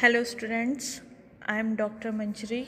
Hello students, I am doctor Manjari.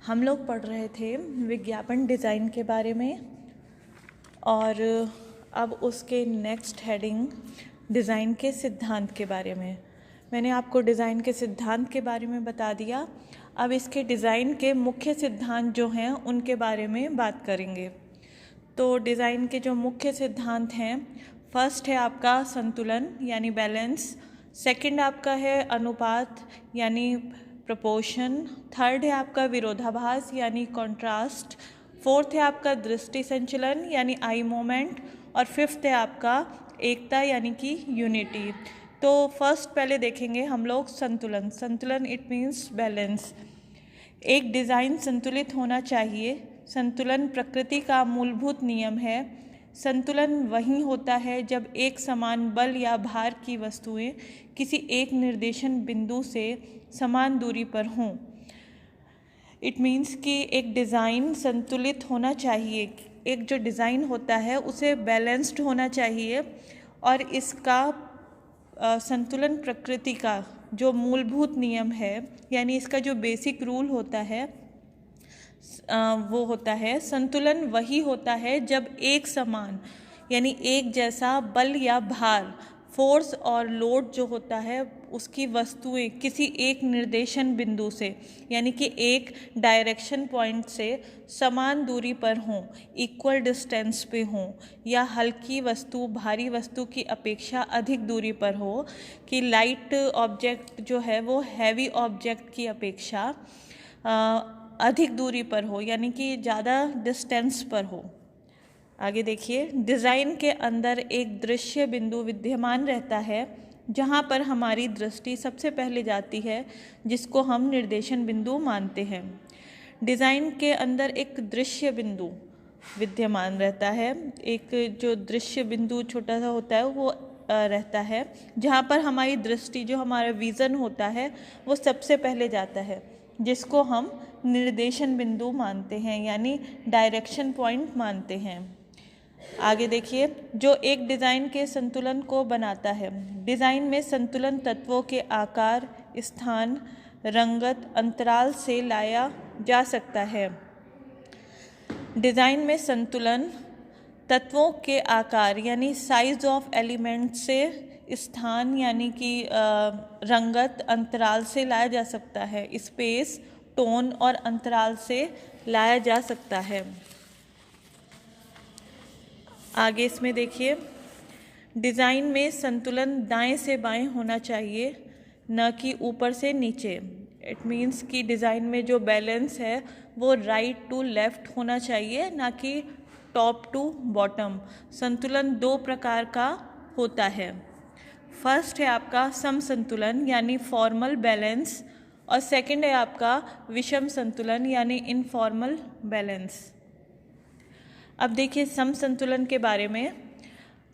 हम लोग पढ़ रहे थे विज्ञापन डिज़ाइन के बारे में और अब उसके नेक्स्ट हेडिंग डिज़ाइन के सिद्धांत के बारे में। मैंने आपको डिज़ाइन के सिद्धांत के बारे में बता दिया। अब इसके डिज़ाइन के मुख्य सिद्धांत जो हैं उनके बारे में बात करेंगे। तो डिज़ाइन के जो मुख्य सिद्धांत हैं, फर्स्ट है आपका संतुलन यानी बैलेंस, सेकंड आपका है अनुपात यानी प्रोपोर्शन, थर्ड है आपका विरोधाभास यानी कॉन्ट्रास्ट, फोर्थ है आपका दृष्टि संचलन यानी आई मोमेंट और फिफ्थ है आपका एकता यानी कि यूनिटी। तो फर्स्ट पहले देखेंगे हम लोग संतुलन। संतुलन इट मीन्स बैलेंस। एक डिज़ाइन संतुलित होना चाहिए। संतुलन प्रकृति का मूलभूत नियम है। संतुलन वही होता है जब एक समान बल या भार की वस्तुएं किसी एक निर्देशन बिंदु से समान दूरी पर हों। इट मीन्स कि एक डिज़ाइन संतुलित होना चाहिए। एक जो डिज़ाइन होता है उसे बैलेंस्ड होना चाहिए और इसका संतुलन प्रकृति का जो मूलभूत नियम है यानी इसका जो बेसिक रूल होता है वो होता है संतुलन वही होता है जब एक समान यानी एक जैसा बल या भार, फोर्स और लोड जो होता है उसकी वस्तुएं किसी एक निर्देशन बिंदु से यानी कि एक डायरेक्शन पॉइंट से समान दूरी पर हों, इक्वल डिस्टेंस पे हों, या हल्की वस्तु भारी वस्तु की अपेक्षा अधिक दूरी पर हो, कि लाइट ऑब्जेक्ट जो है वो हैवी ऑब्जेक्ट की अपेक्षा अधिक दूरी पर हो यानी कि ज़्यादा डिस्टेंस पर हो। आगे देखिए, डिज़ाइन के अंदर एक दृश्य बिंदु विद्यमान रहता है जहाँ पर हमारी दृष्टि सबसे पहले जाती है, जिसको हम निर्देशन बिंदु मानते हैं। डिज़ाइन के अंदर एक दृश्य बिंदु विद्यमान रहता है। एक जो दृश्य बिंदु छोटा सा होता है वो रहता है जहाँ पर हमारी दृष्टि, जो हमारा विज़न होता है, वो सबसे पहले जाता है, जिसको हम निर्देशन बिंदु मानते हैं यानी डायरेक्शन पॉइंट मानते हैं। आगे देखिए, जो एक डिज़ाइन के संतुलन को बनाता है। डिज़ाइन में संतुलन तत्वों के आकार, स्थान, रंगत, अंतराल से लाया जा सकता है। डिज़ाइन में संतुलन तत्वों के आकार यानी साइज ऑफ एलिमेंट से, स्थान यानी कि रंगत, अंतराल से लाया जा सकता है। स्पेस, टोन और अंतराल से लाया जा सकता है। आगे इसमें देखिए, डिज़ाइन में संतुलन दाएं से बाएं होना चाहिए, न कि ऊपर से नीचे। इट मीन्स कि डिज़ाइन में जो बैलेंस है वो राइट टू लेफ्ट होना चाहिए, ना कि टॉप टू बॉटम। संतुलन दो प्रकार का होता है। फर्स्ट है आपका सम संतुलन यानी फॉर्मल बैलेंस और सेकंड है आपका विषम संतुलन यानी इनफॉर्मल बैलेंस। अब देखिए सम संतुलन के बारे में।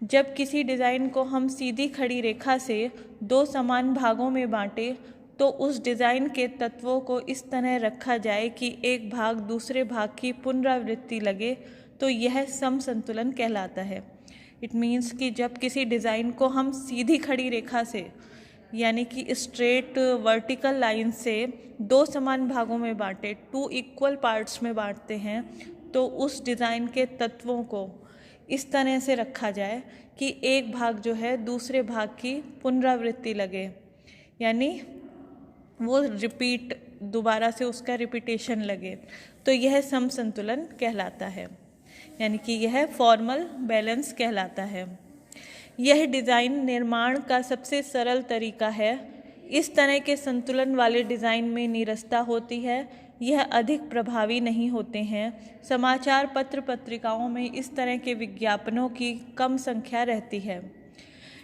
जब किसी डिज़ाइन को हम सीधी खड़ी रेखा से दो समान भागों में बांटें तो उस डिज़ाइन के तत्वों को इस तरह रखा जाए कि एक भाग दूसरे भाग की पुनरावृत्ति लगे, तो यह सम संतुलन कहलाता है। इट मीन्स कि जब किसी डिज़ाइन को हम सीधी खड़ी रेखा से यानी कि स्ट्रेट वर्टिकल लाइन से दो समान भागों में बांटे, टू इक्वल पार्ट्स में बांटते हैं, तो उस डिज़ाइन के तत्वों को इस तरह से रखा जाए कि एक भाग जो है दूसरे भाग की पुनरावृत्ति लगे, यानी वो दोबारा से उसका रिपीटेशन लगे, तो यह सम संतुलन कहलाता है, यानी कि यह फॉर्मल बैलेंस कहलाता है। यह डिज़ाइन निर्माण का सबसे सरल तरीका है। इस तरह के संतुलन वाले डिज़ाइन में नीरसता होती है, यह अधिक प्रभावी नहीं होते हैं। समाचार पत्र पत्रिकाओं में इस तरह के विज्ञापनों की कम संख्या रहती है।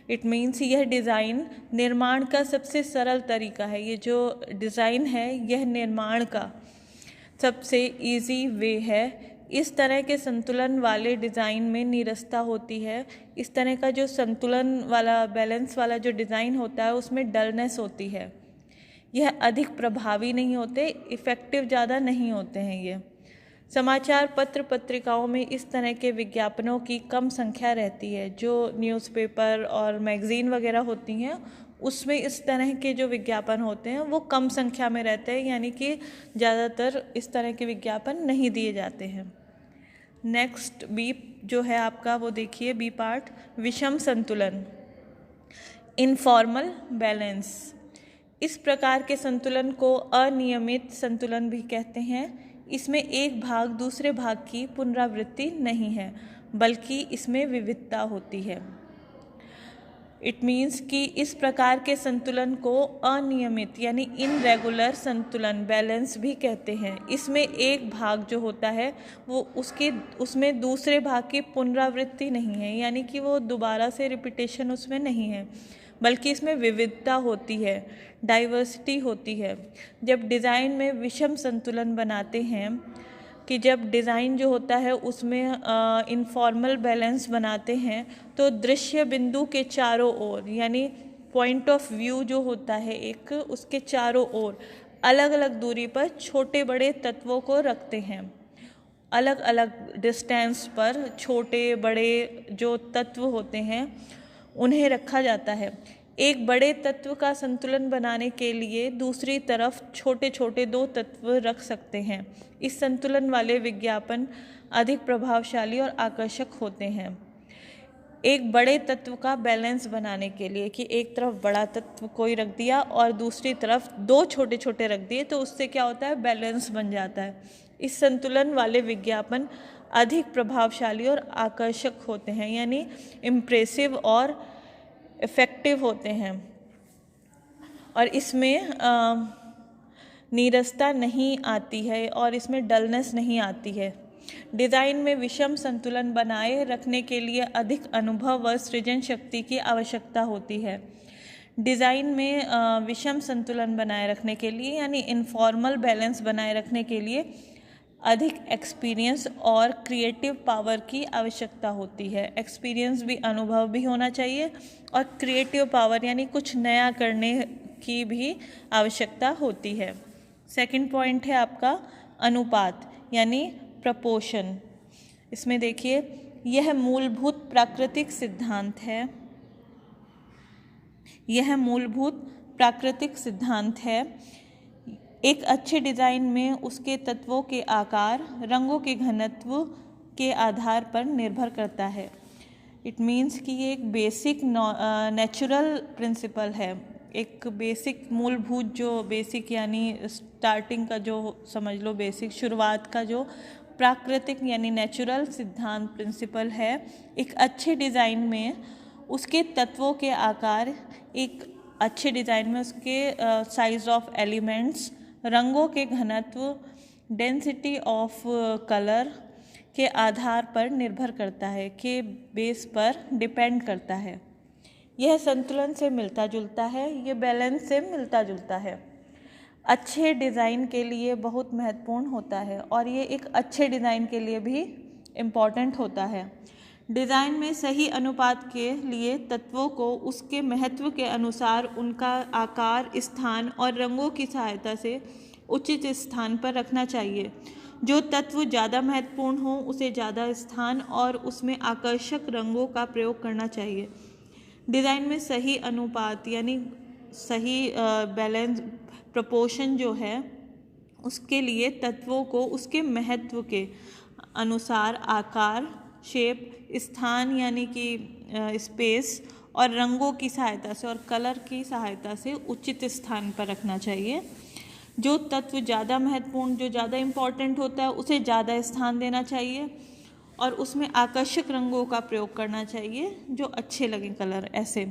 इट मीन्स यह डिज़ाइन निर्माण का सबसे सरल तरीका है। ये जो डिज़ाइन है यह निर्माण का सबसे इजी वे है। इस तरह के संतुलन वाले डिज़ाइन में नीरसता होती है। इस तरह का जो संतुलन वाला बैलेंस वाला जो डिज़ाइन होता है उसमें डलनेस होती है। यह अधिक प्रभावी नहीं होते, इफ़ेक्टिव ज़्यादा नहीं होते हैं ये। समाचार पत्र पत्रिकाओं में इस तरह के विज्ञापनों की कम संख्या रहती है। जो न्यूज़पेपर और मैगज़ीन वगैरह होती हैं उसमें इस तरह के जो विज्ञापन होते हैं वो कम संख्या में रहते हैं, यानी कि ज़्यादातर इस तरह के विज्ञापन नहीं दिए जाते हैं। नेक्स्ट बी जो है आपका वो देखिए, बी पार्ट, विषम संतुलन, इनफॉर्मल बैलेंस। इस प्रकार के संतुलन को अनियमित संतुलन भी कहते हैं। इसमें एक भाग दूसरे भाग की पुनरावृत्ति नहीं है, बल्कि इसमें विविधता होती है। इट मीन्स कि इस प्रकार के संतुलन को अनियमित यानी इनरेगुलर संतुलन, बैलेंस भी कहते हैं। इसमें एक भाग जो होता है वो उसमें दूसरे भाग की पुनरावृत्ति नहीं है, यानी कि वो दोबारा से रिपीटेशन उसमें नहीं है, बल्कि इसमें विविधता होती है, डाइवर्सिटी होती है। जब डिज़ाइन में विषम संतुलन बनाते हैं, कि जब डिज़ाइन जो होता है उसमें इनफॉर्मल बैलेंस बनाते हैं, तो दृश्य बिंदु के चारों ओर यानी पॉइंट ऑफ व्यू जो होता है एक, उसके चारों ओर अलग अलग दूरी पर छोटे बड़े तत्वों को रखते हैं। अलग अलग डिस्टेंस पर छोटे बड़े जो तत्व होते हैं उन्हें रखा जाता है। एक बड़े तत्व का संतुलन बनाने के लिए दूसरी तरफ छोटे छोटे दो तत्व रख सकते हैं। इस संतुलन वाले विज्ञापन अधिक प्रभावशाली और आकर्षक होते हैं। एक बड़े तत्व का बैलेंस बनाने के लिए, कि एक तरफ बड़ा तत्व कोई रख दिया और दूसरी तरफ दो छोटे छोटे रख दिए, तो उससे क्या होता है, बैलेंस बन जाता है। इस संतुलन वाले विज्ञापन अधिक प्रभावशाली और आकर्षक होते हैं, यानी इम्प्रेसिव और इफ़ेक्टिव होते हैं, और इसमें नीरसता नहीं आती है और इसमें डलनेस नहीं आती है। डिज़ाइन में विषम संतुलन बनाए रखने के लिए अधिक अनुभव व सृजन शक्ति की आवश्यकता होती है। डिज़ाइन में विषम संतुलन बनाए रखने के लिए यानी इनफॉर्मल बैलेंस बनाए रखने के लिए अधिक एक्सपीरियंस और क्रिएटिव पावर की आवश्यकता होती है। एक्सपीरियंस भी, अनुभव भी होना चाहिए, और क्रिएटिव पावर यानी कुछ नया करने की भी आवश्यकता होती है। सेकंड पॉइंट है आपका अनुपात यानी प्रपोर्शन। इसमें देखिए, यह मूलभूत प्राकृतिक सिद्धांत है। यह मूलभूत प्राकृतिक सिद्धांत है। एक अच्छे डिज़ाइन में उसके तत्वों के आकार, रंगों के घनत्व के आधार पर निर्भर करता है। इट मीन्स कि ये एक बेसिक नेचुरल प्रिंसिपल है, एक बेसिक मूलभूत जो बेसिक यानी स्टार्टिंग का जो समझ लो बेसिक शुरुआत का जो प्राकृतिक यानी नेचुरल सिद्धांत प्रिंसिपल है। एक अच्छे डिज़ाइन में उसके तत्वों के आकार, एक अच्छे डिज़ाइन में उसके साइज ऑफ एलिमेंट्स, रंगों के घनत्व, डेंसिटी ऑफ कलर के आधार पर निर्भर करता है, के बेस पर डिपेंड करता है। यह संतुलन से मिलता जुलता है, ये बैलेंस से मिलता जुलता है। अच्छे डिज़ाइन के लिए बहुत महत्वपूर्ण होता है, और ये एक अच्छे डिज़ाइन के लिए भी इम्पॉर्टेंट होता है। डिज़ाइन में सही अनुपात के लिए तत्वों को उसके महत्व के अनुसार उनका आकार, स्थान और रंगों की सहायता से उचित स्थान पर रखना चाहिए। जो तत्व ज़्यादा महत्वपूर्ण हो उसे ज़्यादा स्थान और उसमें आकर्षक रंगों का प्रयोग करना चाहिए। डिज़ाइन में सही अनुपात यानी सही बैलेंस प्रपोर्शन जो है, उसके लिए तत्वों को उसके महत्व के अनुसार आकार, शेप, स्थान यानी कि स्पेस और रंगों की सहायता से और कलर की सहायता से उचित स्थान पर रखना चाहिए। जो तत्व ज़्यादा महत्वपूर्ण, जो ज़्यादा इम्पॉर्टेंट होता है, उसे ज़्यादा स्थान देना चाहिए और उसमें आकर्षक रंगों का प्रयोग करना चाहिए जो अच्छे लगें कलर। ऐसे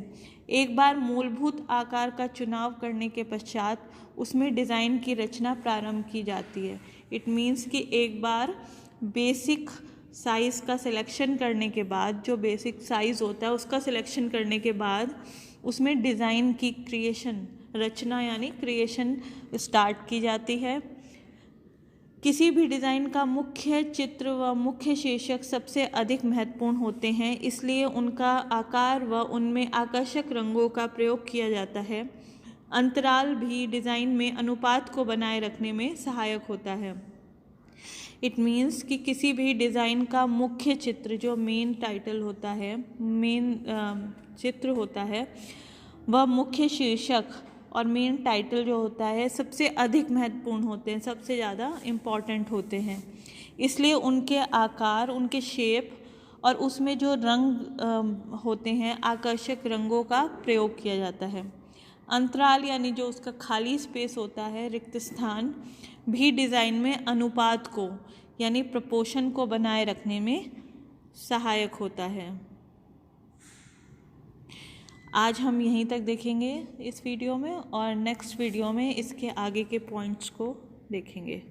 एक बार मूलभूत आकार का चुनाव करने के पश्चात उसमें डिज़ाइन की रचना प्रारंभ की जाती है। इट मीन्स कि एक बार बेसिक साइज़ का सिलेक्शन करने के बाद, जो बेसिक साइज़ होता है उसका सिलेक्शन करने के बाद उसमें डिज़ाइन की क्रिएशन, रचना यानी क्रिएशन स्टार्ट की जाती है। किसी भी डिज़ाइन का मुख्य चित्र व मुख्य शीर्षक सबसे अधिक महत्वपूर्ण होते हैं, इसलिए उनका आकार व उनमें आकर्षक रंगों का प्रयोग किया जाता है। अंतराल भी डिज़ाइन में अनुपात को बनाए रखने में सहायक होता है। इट मीन्स कि किसी भी डिज़ाइन का मुख्य चित्र, जो मेन टाइटल होता है, मेन चित्र होता है, वह मुख्य शीर्षक और मेन टाइटल जो होता है सबसे अधिक महत्वपूर्ण होते हैं, सबसे ज़्यादा इम्पॉर्टेंट होते हैं, इसलिए उनके आकार, उनके शेप और उसमें जो रंग होते हैं, आकर्षक रंगों का प्रयोग किया जाता है। अंतराल यानी जो उसका खाली स्पेस होता है, रिक्त स्थान, भी डिज़ाइन में अनुपात को यानी प्रपोर्शन को बनाए रखने में सहायक होता है। आज हम यहीं तक देखेंगे इस वीडियो में, और नेक्स्ट वीडियो में इसके आगे के पॉइंट्स को देखेंगे।